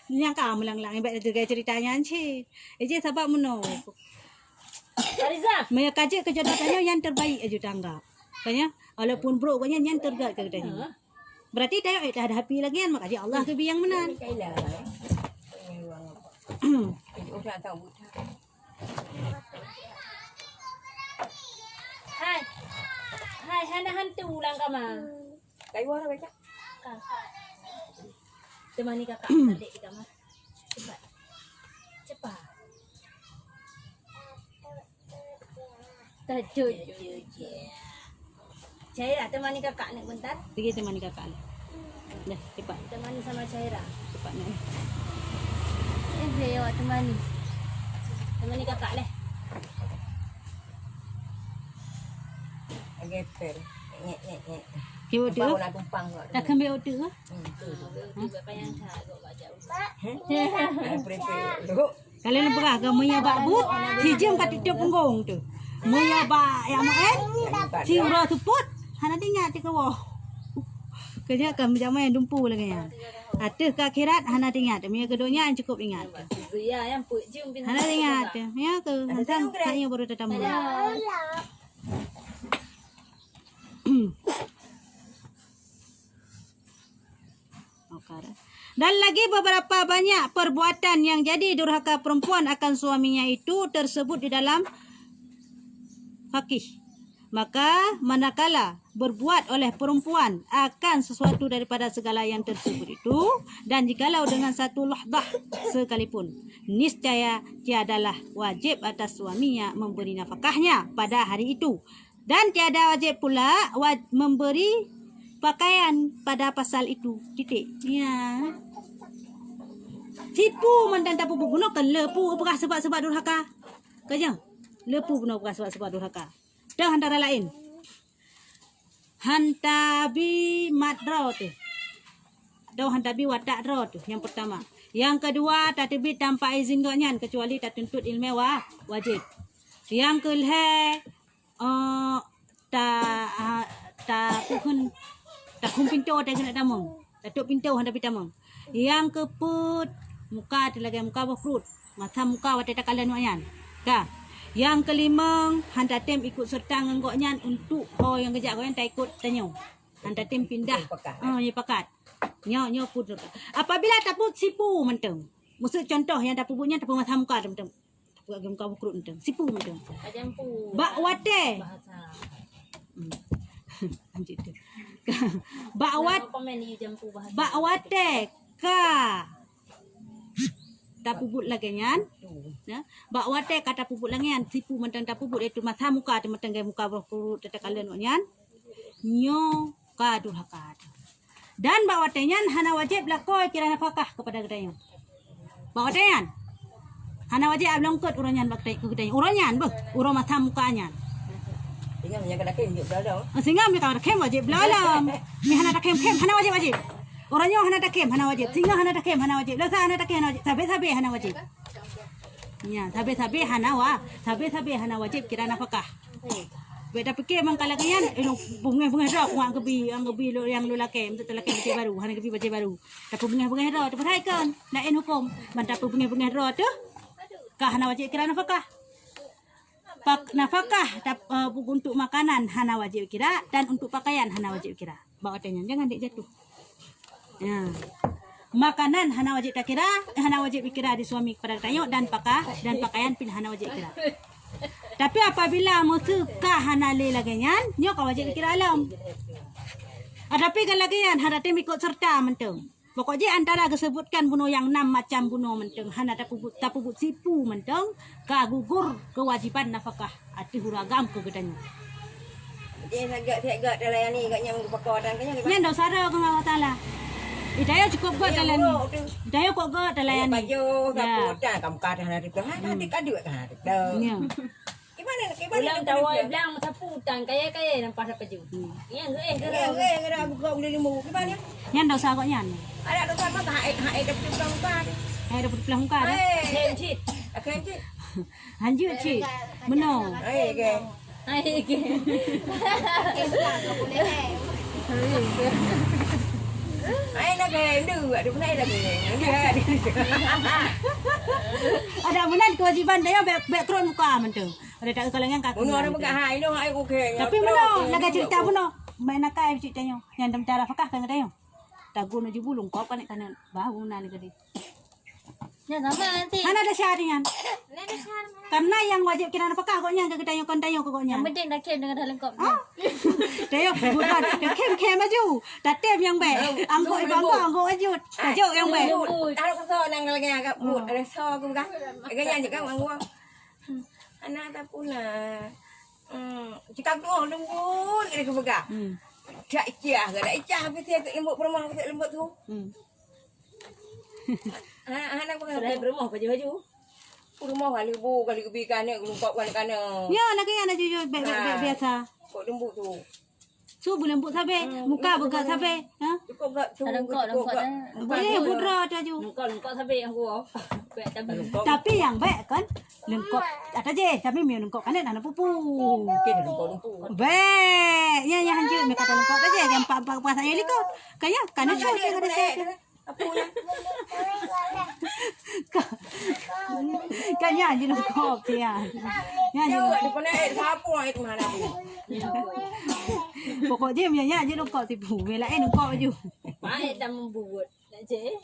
Yang kamu melang baik tu ceritanya anci. Je sebab meno. Fariza. Maya kaji kejodohannya yang terbaik aja tanggap. Kanya walaupun bro kanya yang terbaik katanya. Berarti dah ada happy lagi kan makanya Allah tu yang menan. Kailah. Orang tahu. Hai hana hantu ulang kamar. Kayu orang baca. Temani kakak adik di kamar. Cepat. Tajuk. Caira temani kakak ni bentar. Pergi temani kakak. Dah cepat Temani sama Caira. cepat nak. Boleh awak temani. Temani kakak leh. Geter. Nyek. Kau tu Nak tumpang kau. tak kembali order. Bapak yang tak kau baca. Prepare. Kalau nak berah ke maya bak but, si jam kat tiap punggung tu. Maya bak yang maen, si ura suput, hana tinggal di kawah. Kerja kan macam main dumpu lagi ya. Atas ke akhirat hana tinggal. Maya keduanya cukup ingat. Ya yang put jum bin. Hana tinggal. Ya ke hantam saya baru tetamu. Dan lagi beberapa banyak perbuatan yang jadi durhaka perempuan akan suaminya itu tersebut di dalam fakih. Maka manakala berbuat oleh perempuan akan sesuatu daripada segala yang tersebut itu, dan jikalau dengan satu lahdah sekalipun, niscaya tiadalah wajib atas suaminya memberi nafkahnya pada hari itu, dan tiada wajib pula memberi pakaian pada pasal itu. Titik. Ya. Tipu mantan tak pupu guna kan lepu apakah sebab durhaka. Kaya lepu guna apakah sebab durhaka. Dan antara lain hantabi madra tu. Dan hantabi watak dra tu yang pertama. Yang kedua tak terbit tanpa izin gaknyan kecuali tak tuntut ilmu wajib. Yang kelhe tak pintu tak kena tamang. Tak tuk pintu hantabi tamang. Yang keput muka ada lagi muka berfrut. Mata muka wate takalan wayan. Dah. Yang kelima, handa tim ikut serta ngengoknya untuk yang kejap goyan tak ikut tanyo. Handa tim pindah. Ya pakat. Nyo put. Apabila tak put sipu menteng. Maksud contoh yang tak puputnya tak mata muka menteng. Tak muka berfrut menteng. Sipu menteng. Jampu. Bak wate. Bahasa. Anjir tu. Bak wat. Komen ni jampu bahasa. Bak wate ka tak puput lagi nyan ya bak wate kata puput lagi nyan sipu mentang tak puput itu mata muka tu mentang gaya muka berkurut tetek kalian nyan nyo ka durhaka dan bak wate nyan hana wajib lakoi kira nafkah kepada gedanya bak wate nyan hana wajib ablongkot uranyan bak gedanya uranyan bah urang mata mukanya Tinggal menjaga kem juk dah. sehingga mereka kem wajib belalam mi hana kem hana wajib orangnya hana takem hana wajib, singa hana takem hana wajib, lasa hana takem hana wajib, sabe hana wajib. Ya, sabe hana hana wajib kira nafkah. Beda fikir mang kalakian bunga dah uang kebi lo yang lu lakem tu lakem baju baru, hana kebi baju baru. Tapi bunga dah tu perhatikan, lain hukum. Mantap bunga dah tu. Kah hana wajib kira nafkah. Nafkah untuk makanan hana wajib kira dan untuk pakaian hana wajib kira. bawa tanya jangan dek jatuh. Ya. Makanan hana wajib tak kira, hana wajib kira di suami kepada tanya dan pakaian pin hana wajib kira. Tapi apabila musuh ka hana le laganyan, nyo ka wajib kira alam. Tapi kan laganyan hana tim ikut serta mentung. Pokoknya antara disebutkan bunuh yang 6 macam bunuh mentung hana tapubut sipu mentung ka gugur kewajiban nafkah ati huragam ke gedanya. Dia agak dalam yang ni agaknya pakai dan kanya. Nyan dah sara ke Allah Taala. Hidayah cukup buat dalam ni. Hidayah kok buat dalam yang ni. Baju sapu dan kamu kada hari tu. Ada kadu kan hari tu. Ya. Gimana Pulang tawai bilang masa putang kaya nampak apa je. Yang ada buka boleh limau. Gimana? Nyan dah sara kok nyan. Ada tu sama tak hai dapat pulang kan. Hai dapat pulang muka dah. Hem cit. Akan cik. Hanjut cik. Benar. Ke. Ai ke. Ai nak ke dulu, ada pun ada ke. Ada benar kewajiban dia background muka mentung. Ada tak kalangan kaki. Bunuh orang bukan hai dong, hai okey. Tapi benar, laga cerita benar. Main nakai ceritanya. Yang cara fakah kan katanya. Tagu nuju bulung kau kan kanan bau nan gede. Ya sama nanti. Kan ada syariat. Karena yang wajib kira apakah koknya ke tayo kon tayo koknya. Yang penting dah kem dengan dalam kop. Tayo bukan kem maju. Tatem yang be. Anggo anggo ajut. Ajut yang be. Taruh kesana nang lagi agak mut ada so aku kan. Agaknya je kan anggo. Anak tak pula. Jika tu lembut kira ke bega. Tak icah, ada icah habis dia lembut perempuan ke lembut tu. Anak bukan Sudah berumah baju-baju. rumah kali bu kali kebikan ni lengkap kan kana. Ya lagi yang ada jujur biasa. Kok lembut tu. Su lembut sampai muka buka sampai. Ha? Cukup tak tu. Dalam kop dah. Boleh budra tu. Lengkap sampai aku. Baik tapi. Tapi yang baik kan lengkap ada je tapi mian lengkap kan ada pupu. Mungkin lembut. Baik, yang hancur mereka kata lengkap aja yang pas saya likut. Kaya kan ada apa ya? Kan ya jadi lengkap dia. Ya Ya, jadi. di mana sapu itu mana tu. Pokoknya dia jadi lengkap tipu. Mela lengkap aja. Baik dah membuat. Nak je.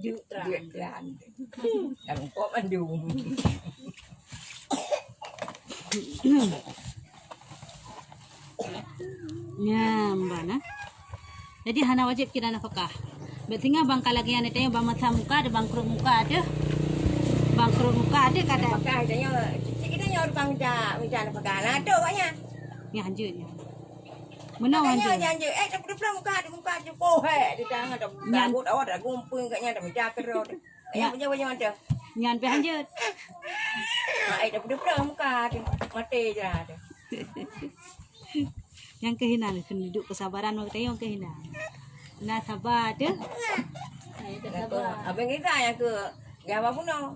Jutra. Duit dan kok mandung. Ya, mbana. Jadi hana wajib kira nafkah. Bertinggal bang kalagian itu yang bang mata muka ada bangkrut muka ada. Bangkrut muka ada kata. Pakai tanya, kita nyor bang minta pakai. Nah, tu banyak. Ya hancurnya. Menang Tanya hancur. janji, tak perlu muka je poh di tangan dah. Gagut awak dah gumpul katnya dah minta kerod. Ayah punya banyak ada. Nyan pe hancur. Tak perlu muka mati je ada. Yang kehinaan penduduk kesabaran waktu itu yang kehinaan. Nah sabar tu. Abang kita yang ke gawa pun no.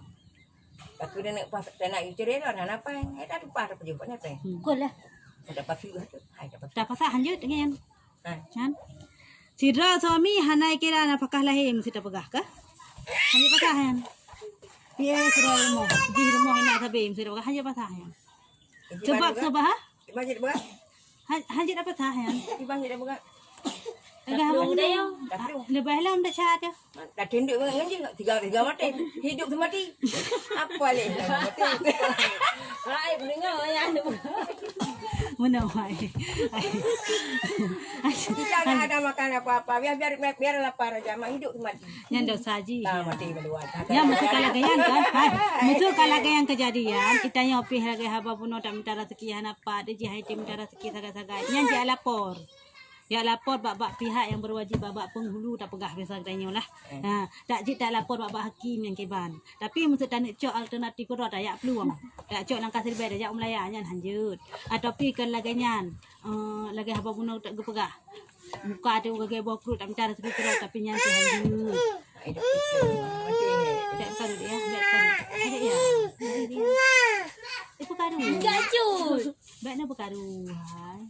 Aku dah nak pas dah nak cerai dah nak apa? Tak lupa ada pejabat ni apa? Kol lah. Dapat sudah tu. Hai dapat. Dah pasal hancur dengan. Hai. Kan? Sidra suami hanai kira nafkah lahir mesti tak pegah ke? Hanya pasal han. Dia sudah rumah. Di rumah ini ada bem sudah pegah hanya pasal han. Sebab Masjid buka. hanya dapat pasal han. Di masjid dah buka. Agak apa benda yang lebih lama dah cakap. Dah tinduk dengan je. Tiga mati. Hidup tu mati. Apa leh mati. Baik mendengar ya. Mana mai? Kita tak ada makan apa-apa. Biar lapar aja. Mak hidup tu mati. Yang dah saji. Mati meluat. Ya mesti kalagayan kan. Mesti kalagayan kejadian. Kita yang opih lagi haba puno tak minta rezeki apa. Dia jihai dia minta rezeki sagai-sagai. Yang dia lapor. Ya lapor bab pihak yang berwajib bab penghulu tak pegah biasa katanya lah. Ha, tak jik tak lapor bab hakim yang keban. Tapi mesti tak nak cok alternatif ko dah yak peluang. Tak cok langkah serba dah jak melayannya lanjut. Ataupun kan laganyan lagi haba puno tak gepegah. Muka tu gage bokrut tak minta rezeki ko tapi nyanti lanjut. Tak perlu dia, tak perlu. Ya. Itu karu. Gacut. Baik nak berkaru. Hai.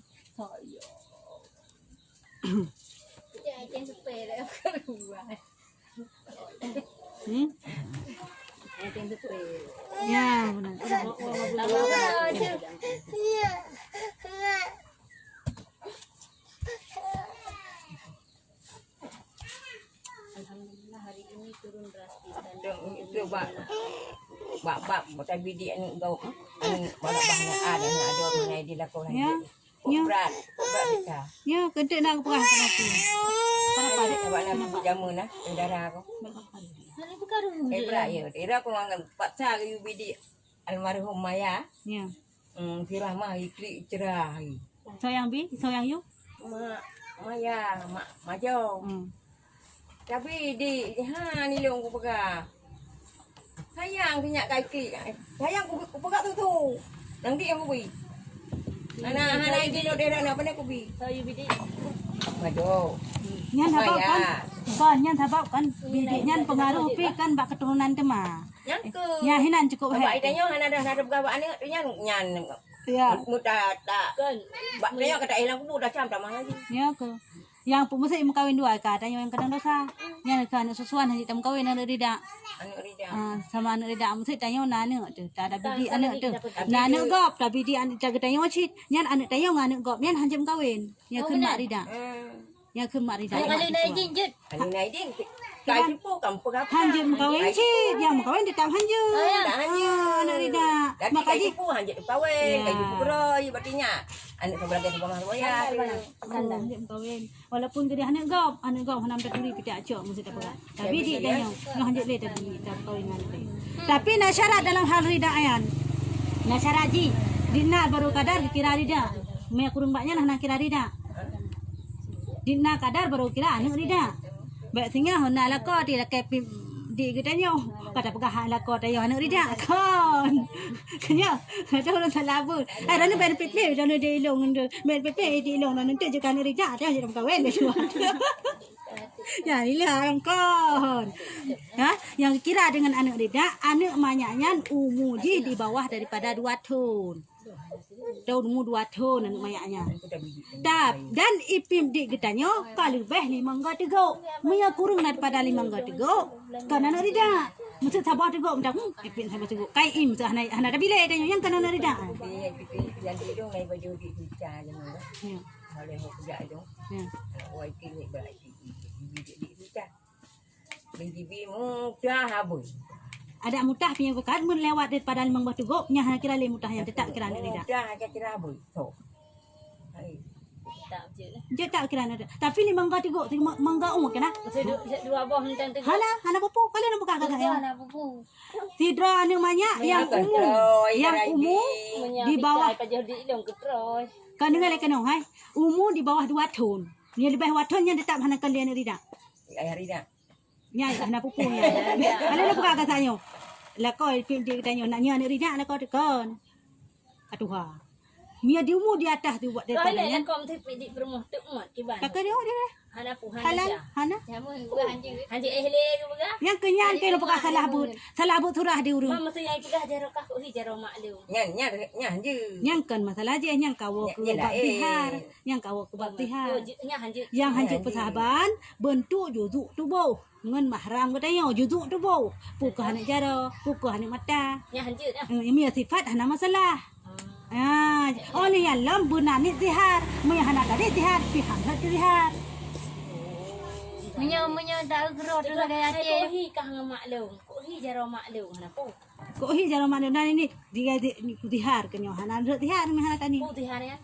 Jangan sepele keluar. Ya, benar. bab botai bidik anu gau. Anu banyak ada mana dilakon lagi. Ya. Ya. Berat kita. Ya, kedek nak perah kenapa? Kenapa dek? Awak nak pijama nah, darah aku. Hari berkarung. Berat ya. Dia aku ngangan paksa ke bidik almarhum Maya. Ya. Firah mah ikli cerah. Sayang bi, sayang you. Maya, mak majo. Tapi di ni long aku pegang. Sayang punya kaki. Sayang aku pegang tu. Nanti yang aku beri. Anak ini dia nak apa nak aku beri. So you bidik. Majo. Nyan habaq kan? Kan nyan habaq kan bidik nyan pengaruh pi kan bak keturunan tema. Yang ke. Ya hinan cukup Bapak hai. itanya hana dah ada berapa ni nyan. Ya. Muda tak. Kan. Bak dia kata hilang aku dah cam dah mah lagi. Ya ke. Yang pemusik mau kawin dua katanya yang kadang dosa. Yang kan susuan hanya tam kawin anak rida. Anu rida. Sama anak rida musik tanya nana tu. Tak ada bidik anak tu. Nana gop tapi bidik anak jaga tanya cit. Nyan anak tanya anak gop nyan hanjam kawin. Yang ke mak rida. Yang ke mak rida. Kalau nak jinjit. Anu naik ding. Kai tipu kampung apa? Hanjam kawin cit. Yang mau kawin tetap hanjam. Tak hanya. Anak rida. Tapi kai Makanya tipu hanya kawin. Kai tipu beroi berartinya. Anak sebelah dia rumah saya. hanjam kawin. Walaupun dia anak gop hanam terduri pita acok mesti tak apa. Tapi dia tanya ngah hanjam le tadi tak kawin dengan dia. Tapi nak syarat dalam hal rida ayan. Nak syarat ji. Dina baru kadar dikira rida. Me kurung baknya nak kira rida. Dina kadar baru kira anak rida. Baik singa hona la ko di la ke di gedanyo. Kata pegah la ko tayo anak rida. Kon. Kenya. Ada orang salah pun. Ada ni ben pepe jangan dia ilong ndu. Ben pepe di ilong nanti je kan rida dia jadi kawin dia. Ya hilang kon. Ha, yang kira dengan anak rida, anak manyaknya umur di bawah daripada 2 tahun. Tahun umur 2 tahun anak manyaknya. Dan ipim di getanyo kalau lebih 5 tegok. Mia kurang daripada 5 tegok. Kan anak rida. Mesti sabar tegok macam ipim sabar tegok. Kai im sah hana ada bila dia yang kan anak rida. Yang di dong naik baju di hujan jangan. Ya. Boleh mau kerja dong. Ya. Wai kini berarti di hujan. Bibi mudah habis. Ada mutah punya bekat mun lewat daripada 5 tegok nya hana kira le mutah yang tetap kira anak rida. Mudah aja kira habis. So. Hai. Tak je lah. Dia tak kira anak rida. Tapi 5 tegok 5 umur kena. Masa dua buah macam tu. Hana popo kalian buka kakak ya. Anak bubu. Tidra anu banyak yang umum. Yang umum di bawah Pajah di ilong ketroy. kan dengar lek kenong hai. Umur di bawah 2 tahun. Ni lebih 2 tahun yang tetap hana kalian rida. Ayah Rida. Nya hana popo nya. Kalian buka kakak sanyo. Lah kau pim dia tanyo nak nya rida nak kau tekon. Atuha. Mia di umur di atas tu buat Kalau daripada nak kom tu pergi berumah tu mat kiban. kakak dia dia. Hana puhan Halal aja. hana. Jamu gua anjing. Hanji ehle ke buka? Yang kenyan ke buka salah but. Salah but surah diurus. Mama tu yang pegah jaro kah ko hi jaro mak lu. Nyan je. Yang kan masalah je yang kau ke Yalah, baktihar, yang kau ke baktihar. Nya hanji. Yang hanjut persahaban bentuk juzuk tubuh ngan mahram katanya juzuk tubuh pukah anak jara pukah anak mata Nya hanji dah. ini sifat hana masalah oleh yang lam bunani zihar mai hana tadi zihar pihak zihar Menyo tak gerot tu gaya Ko hati. hi kah ngam mak lu. Ko hi jaro mak lu hana pu. kok hi jara mana dan ini dia zihar kenyo hana zihar mai hana tani Pu ti hari ya.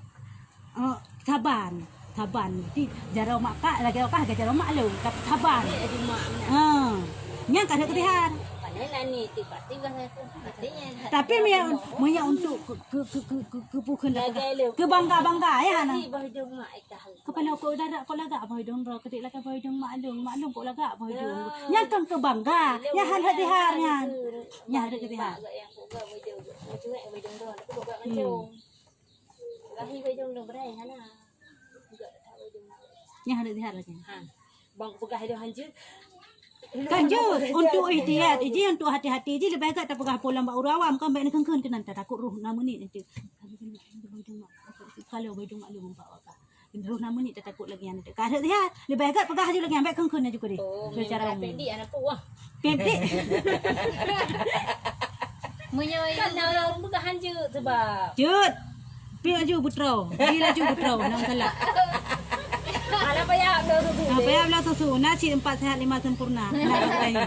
saban di jara mak kak lagi kah jara mak lu tapi saban Di mak mana. yang kada zihar Panen ni ti pasti bah aku. Artinya tapi Mia untuk kebukan Lagai lu. ke bangga ya hana Hi bah hidung mak ikah. kepala kau dah kau lagak boy dong ro ketik lagak boy dong maklum kau lagak boy dong yang kan ke bangga ya hal hadiharnya ya ada ketihar Yang ko ga mai dong. Cuek mai dong ron. Ko ga macam. Gahi mai dong dong berai hana. Juga tak mai dong. ya ada ketihar lagi Ha. Bang pegah dia hanji. kanjut untuk ihtiyat iji untuk hati-hati iji lebih agak tak pegah pulang bak urawam kan baik nak kengken kenan tak takut ruh 6 menit nanti kalau boy dong maklum bawa ka ruh 6 menit tak takut lagi yang nanti kada ketihar lebih agak pegah je lagi ambil kengken juga deh Oh, secara cara umum pedik anak pu ah. pendek menyo Kan orang pegah hanji sebab. jut pi laju putro pi laju putro nang salah Ala payah dah tu. apa ya belah susu nasi 4 sehat 5 sempurna nak tanya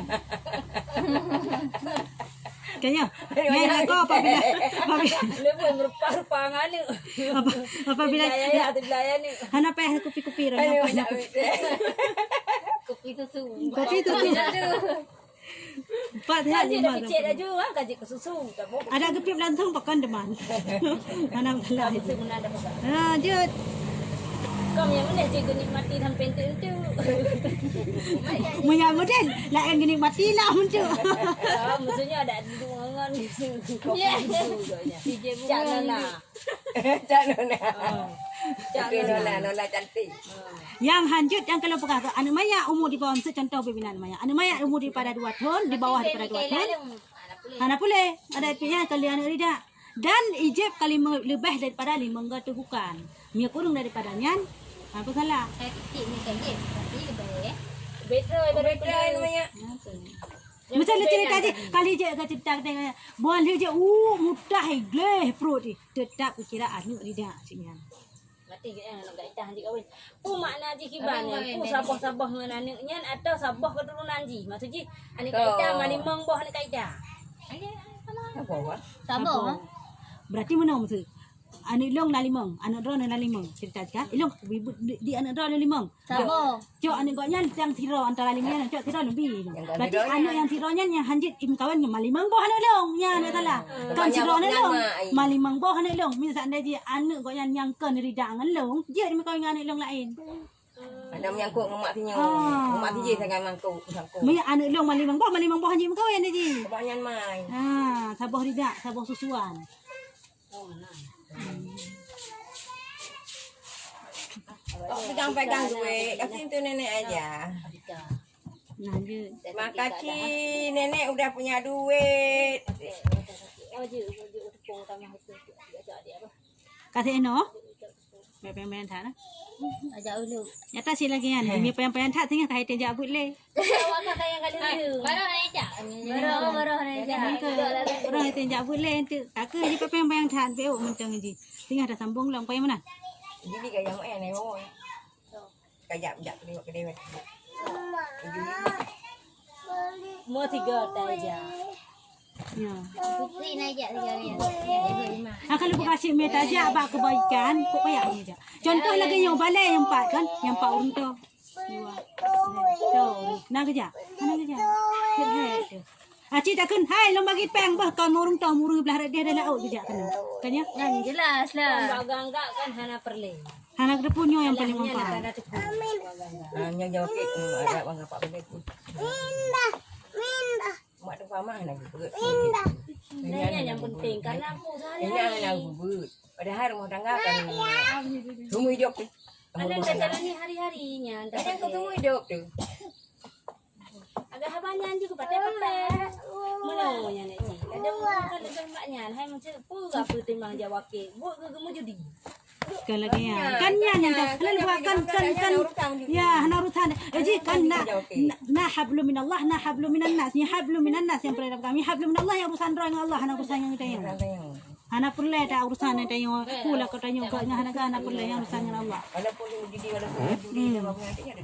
Kayaknya. Ya kau Lepas merupa-rupa ni. apabila Ya, tu belaya ni. hana payah kupi-kupi ran Ayo, apa nak Kopi susu. kopi tu tu. Empat hari Kaji dah lima. kecil dah juga, kaji ke susu. Tak mau. Ada kepip lantung pakan deman. Hana belah. Itu guna ada pasal. Ha dia Kau yang mana cikgu nikmati sampai tu. Munya model nak yang gini mati lah muncul. Maksudnya ada dua orang di sini. Ya. DJ Cak Nona. Cak Nona. Cak Okey, Nona. Nona cantik. Yang hanjut yang kalau pegang anak maya umur di bawah contoh pembinaan maya. Anak maya umur daripada 2 tahun, di bawah daripada 2 tahun. Anak boleh. Ada pihak kali anak rida. Dan ijib kali lebih daripada 5 tu bukan. Mia kurang daripadanya. Apa salah? Saya kecil ni kan je. Tapi lebih. Betul, Betul namanya. Misalnya cerita je kali je cerita kata buan dia je mudah gleh pro di tetap kiraan ni rida simian. Mati ke yang nak gaitah haji kahwin. Pu makna haji kiban ni. Pu sabah-sabah dengan anaknya atau sabah keturunan haji. Maksudnya anak gaitah malimang boh anak gaitah. Apa awak? Sabar. Berarti mana maksud? Anak long na limang, anak dro na limang. Cerita ka? Ilong di anak dro na limang. Sabar. Cok anak goknya yang tiro antara limang cok tiro lebih. Berarti anak yang tironya yang hanjit im kawan yang malimang boh anak long. Ya nak salah. Kan tiro anak long. Malimang boh anak long. Misal anda je anak goknya yang kan ridangan long, dia di kawan dengan anak long lain. Ada menyangkut dengan mak tinyo. Mak tinyo sangat mangkuk sangkut. Maya anak long malimang boh hanjit im kawan dia. Kebanyakan mai. Ha, sabah ridak, sabah susuan. Tak pegang-pegang duit. Kasih tu nenek aja. Nah, dia Makasih nenek udah punya duit. Oh je, tepung tanah itu. Ajak dia apa? kata eno. Pemain tak nah. Ajak ulu. Nyata si lagi kan. Ini pemain tak tinggal kait dia jabut le. Awak kata yang kali ni. Baru nak ajak. Baru nak ajak. Orang itu jabut le tu. Kakak ni pemain tak beu macam ni. Tinggal dah sambung lang payah mana. Jadi kayak mak ni mau. Kayak jak ke dia. Mau 3 tak aja. Ya. Putri nak ajak 3 ni. Ibu lima. Kalau bukan kasih meta aja abak kebaikan, kok payah ni aja. Contoh lagi yang balai yang 4 kan, yang 4 orang tu. 2. Tu. Nak kerja. Mana kerja? He. Acik tak kun. Hai, long bagi peng bah kau murung tau murung belah dia dah laut kerja kan. Kan ya? Yang jelas lah. Enggak kan hana perle. Anak dia punya yang paling mampu. Ada tepung. Hanya jawab kek ada bang apa benda tu. Mak tu pamah nak beut. Ini yang penting karena aku Ini sehari-hari. nak beut. Padahal rumah tangga kan semua hidup tu. Ada yang jalani hari-harinya. Kadang kau semua hidup tu. Agak habanyan juga pakai-pakai. Menaunya ni. Ada kalau maknya hai macam apa timbang jawab ke. Buat ke gemuk judi. Sekali lagi ya. Kan yang kalau buat kan ya hana urusan. Ji kan na hablu min Allah na hablu minan nas. Ni hablu minan nas yang perlu kami hablu min Allah yang urusan roh dengan Allah hana urusan yang kita yang. Hana perlu ada urusan yang tanya pula kau tanya kau hana perlu yang urusan dengan Allah. Walaupun jadi walaupun judi dia bapak nantinya